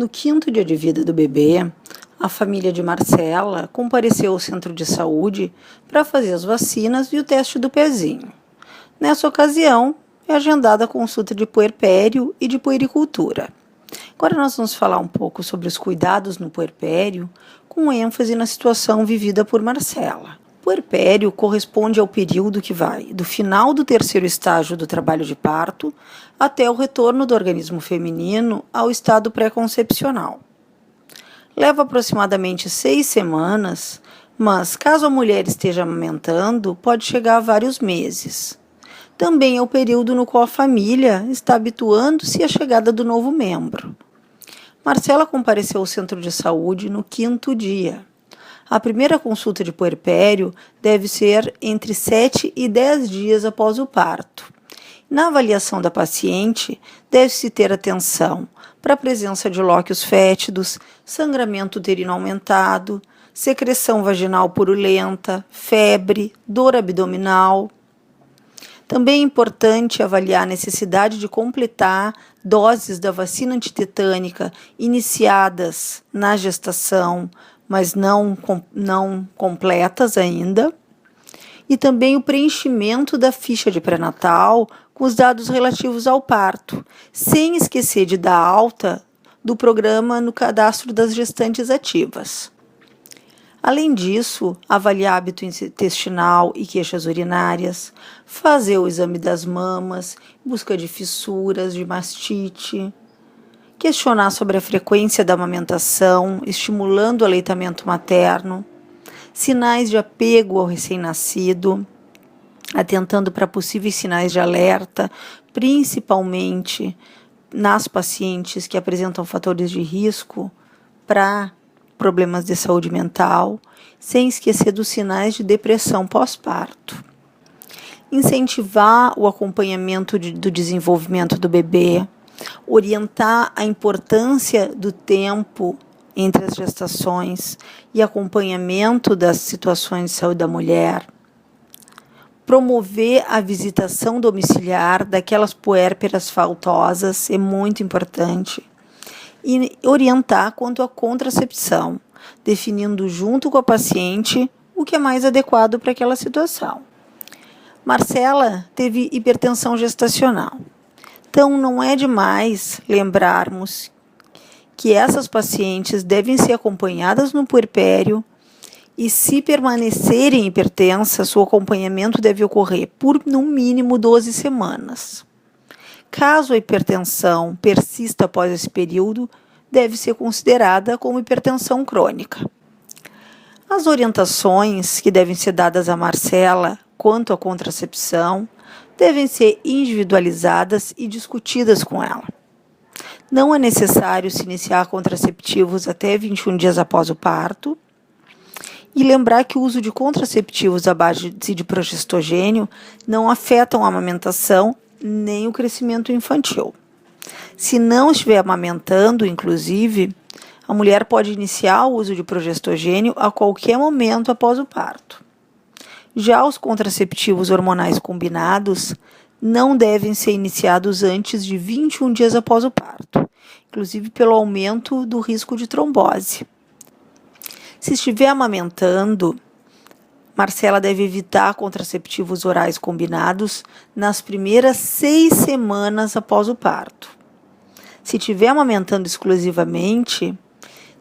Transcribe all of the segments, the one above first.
No 5º dia de vida do bebê, a família de Marcela compareceu ao centro de saúde para fazer as vacinas e o teste do pezinho. Nessa ocasião, é agendada a consulta de puerpério e de puericultura. Agora nós vamos falar um pouco sobre os cuidados no puerpério, com ênfase na situação vivida por Marcela. O puerpério corresponde ao período que vai do final do 3º estágio do trabalho de parto até o retorno do organismo feminino ao estado pré-concepcional. Leva aproximadamente 6 semanas, mas caso a mulher esteja amamentando, pode chegar a vários meses. Também é o período no qual a família está habituando-se à chegada do novo membro. Marcela compareceu ao centro de saúde no 5º dia. A primeira consulta de puerpério deve ser entre 7 e 10 dias após o parto. Na avaliação da paciente, deve-se ter atenção para a presença de lóquios fétidos, sangramento uterino aumentado, secreção vaginal purulenta, febre, dor abdominal. Também é importante avaliar a necessidade de completar doses da vacina antitetânica iniciadas na gestação, mas não completas ainda, e também o preenchimento da ficha de pré-natal com os dados relativos ao parto, sem esquecer de dar alta do programa no cadastro das gestantes ativas. Além disso, avaliar hábito intestinal e queixas urinárias, fazer o exame das mamas, em busca de fissuras, de mastite, questionar sobre a frequência da amamentação, estimulando o aleitamento materno, sinais de apego ao recém-nascido, atentando para possíveis sinais de alerta, principalmente nas pacientes que apresentam fatores de risco para problemas de saúde mental, sem esquecer dos sinais de depressão pós-parto. Incentivar o acompanhamento do desenvolvimento do bebê, orientar a importância do tempo entre as gestações e acompanhamento das situações de saúde da mulher, promover a visitação domiciliar daquelas puérperas faltosas, é muito importante, e orientar quanto à contracepção, definindo junto com a paciente o que é mais adequado para aquela situação. Marcela teve hipertensão gestacional, então não é demais lembrarmos que essas pacientes devem ser acompanhadas no puerpério e, se permanecerem hipertensas, o acompanhamento deve ocorrer por, no mínimo, 12 semanas. Caso a hipertensão persista após esse período, deve ser considerada como hipertensão crônica. As orientações que devem ser dadas a Marcela quanto à contracepção devem ser individualizadas e discutidas com ela. Não é necessário se iniciar contraceptivos até 21 dias após o parto. E lembrar que o uso de contraceptivos à base de progestogênio não afetam a amamentação nem o crescimento infantil. Se não estiver amamentando, inclusive, a mulher pode iniciar o uso de progestogênio a qualquer momento após o parto. Já os contraceptivos hormonais combinados não devem ser iniciados antes de 21 dias após o parto, inclusive pelo aumento do risco de trombose. Se estiver amamentando, Marcela deve evitar contraceptivos orais combinados nas primeiras 6 semanas após o parto. Se estiver amamentando exclusivamente,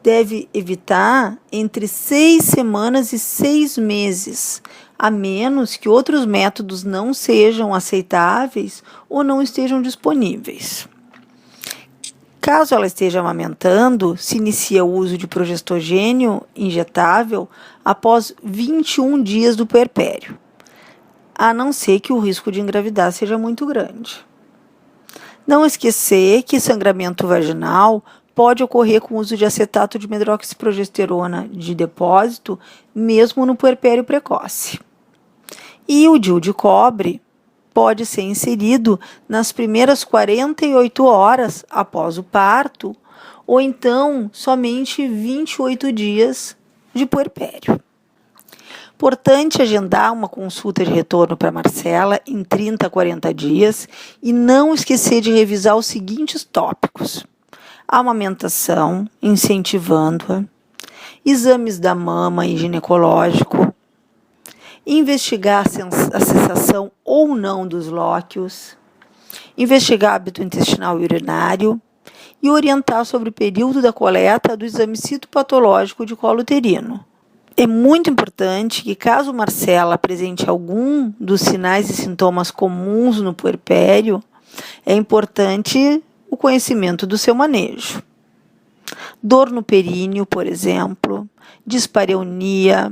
deve evitar entre 6 semanas e 6 meses, a menos que outros métodos não sejam aceitáveis ou não estejam disponíveis. Caso ela esteja amamentando, se inicia o uso de progestogênio injetável após 21 dias do puerpério, a não ser que o risco de engravidar seja muito grande. Não esquecer que sangramento vaginal pode ocorrer com o uso de acetato de medroxiprogesterona de depósito, mesmo no puerpério precoce. E o DIU de cobre pode ser inserido nas primeiras 48 horas após o parto, ou então somente 28 dias de puerpério. Importante agendar uma consulta de retorno para Marcela em 30 a 40 dias e não esquecer de revisar os seguintes tópicos: amamentação, incentivando-a, exames da mama e ginecológico, investigar a cessação ou não dos lóquios, investigar hábito intestinal e urinário e orientar sobre o período da coleta do exame citopatológico de colo uterino. É muito importante que, caso Marcela apresente algum dos sinais e sintomas comuns no puerpério, é importante o conhecimento do seu manejo. Dor no períneo, por exemplo, dispareunia,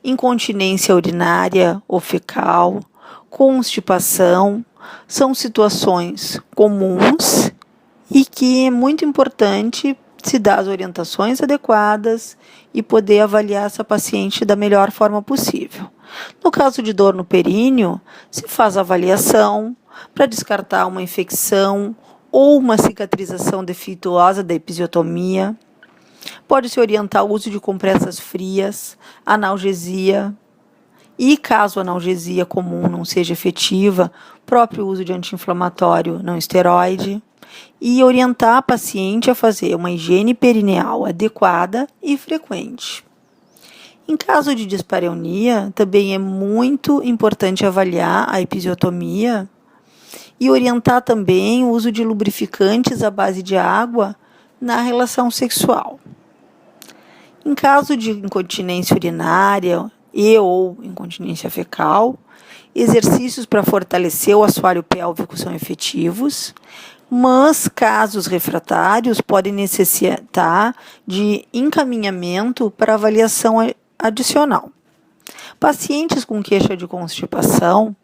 incontinência urinária ou fecal, constipação, são situações comuns e que é muito importante se dar as orientações adequadas e poder avaliar essa paciente da melhor forma possível. No caso de dor no períneo, se faz avaliação para descartar uma infecção ou uma cicatrização defeituosa da episiotomia. Pode-se orientar o uso de compressas frias, analgesia e, caso a analgesia comum não seja efetiva, próprio uso de anti-inflamatório não esteroide. E orientar a paciente a fazer uma higiene perineal adequada e frequente. Em caso de dispareunia, também é muito importante avaliar a episiotomia e orientar também o uso de lubrificantes à base de água na relação sexual. Em caso de incontinência urinária ou incontinência fecal, exercícios para fortalecer o assoalho pélvico são efetivos, mas casos refratários podem necessitar de encaminhamento para avaliação adicional. Pacientes com queixa de constipação,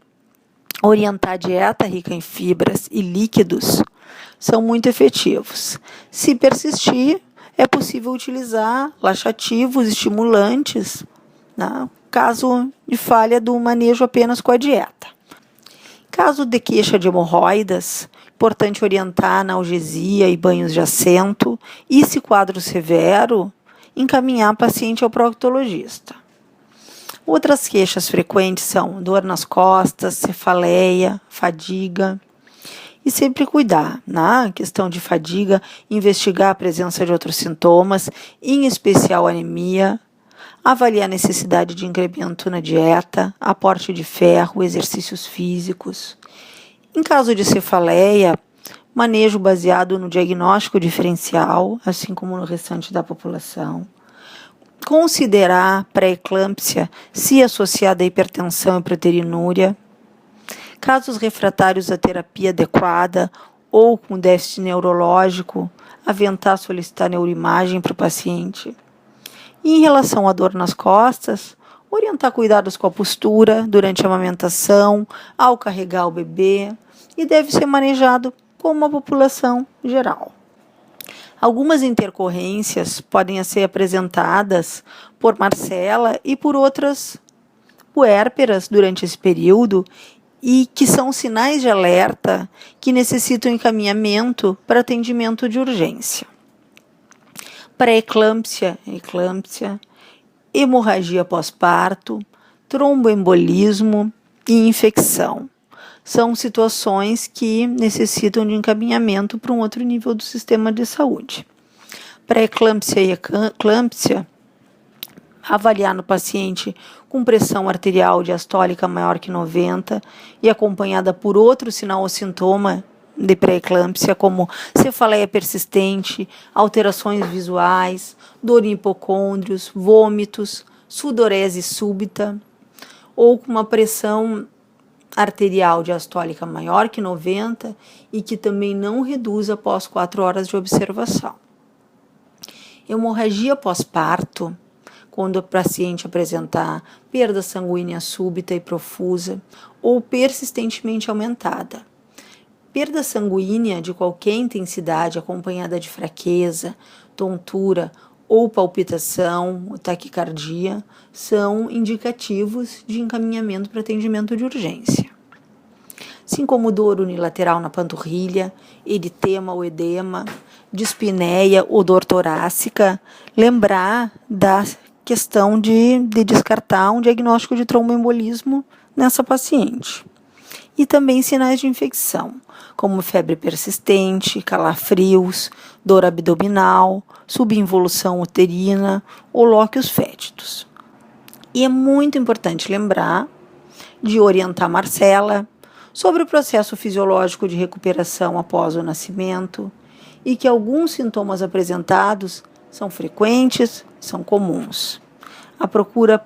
orientar dieta rica em fibras e líquidos são muito efetivos. Se persistir, é possível utilizar laxativos, estimulantes, né, caso de falha do manejo apenas com a dieta. Caso de queixa de hemorroidas, importante orientar analgesia e banhos de assento e, se quadro severo, encaminhar a paciente ao proctologista. Outras queixas frequentes são dor nas costas, cefaleia, fadiga. E sempre cuidar, na questão de fadiga, investigar a presença de outros sintomas, em especial anemia, avaliar a necessidade de incremento na dieta, aporte de ferro, exercícios físicos. Em caso de cefaleia, manejo baseado no diagnóstico diferencial, assim como no restante da população. Considerar pré-eclâmpsia se associada à hipertensão e proteinuria. Casos refratários à terapia adequada ou com déficit neurológico, aventar solicitar neuroimagem para o paciente. E em relação à dor nas costas, orientar cuidados com a postura durante a amamentação, ao carregar o bebê, e deve ser manejado como a população geral. Algumas intercorrências podem ser apresentadas por Marcela e por outras puérperas durante esse período e que são sinais de alerta que necessitam encaminhamento para atendimento de urgência. Pré-eclâmpsia, eclâmpsia, hemorragia pós-parto, tromboembolismo e infecção. São situações que necessitam de encaminhamento para um outro nível do sistema de saúde. Pré-eclâmpsia e eclâmpsia, avaliar no paciente com pressão arterial diastólica maior que 90 e acompanhada por outro sinal ou sintoma de pré-eclâmpsia, como cefaleia persistente, alterações visuais, dor em hipocôndrios, vômitos, sudorese súbita, ou com uma pressão arterial diastólica maior que 90 e que também não reduz após 4 horas de observação. Hemorragia pós-parto, quando o paciente apresentar perda sanguínea súbita e profusa ou persistentemente aumentada. Perda sanguínea de qualquer intensidade acompanhada de fraqueza, tontura ou palpitação, ou taquicardia, são indicativos de encaminhamento para atendimento de urgência. Assim como dor unilateral na panturrilha, eritema ou edema, dispneia ou dor torácica, lembrar da questão de descartar um diagnóstico de tromboembolismo nessa paciente. e também sinais de infecção, como febre persistente, calafrios, dor abdominal, subinvolução uterina ou lóquios fétidos. E é muito importante lembrar de orientar Marcela sobre o processo fisiológico de recuperação após o nascimento e que alguns sintomas apresentados são frequentes, são comuns. A procura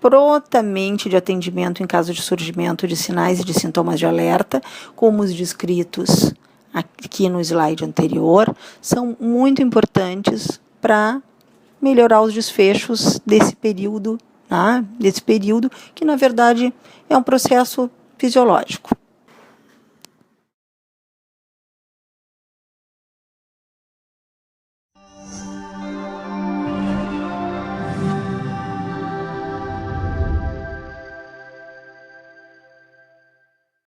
prontamente de atendimento em caso de surgimento de sinais e de sintomas de alerta, como os descritos aqui no slide anterior, são muito importantes para melhorar os desfechos desse período, tá? Desse período que, na verdade, é um processo fisiológico.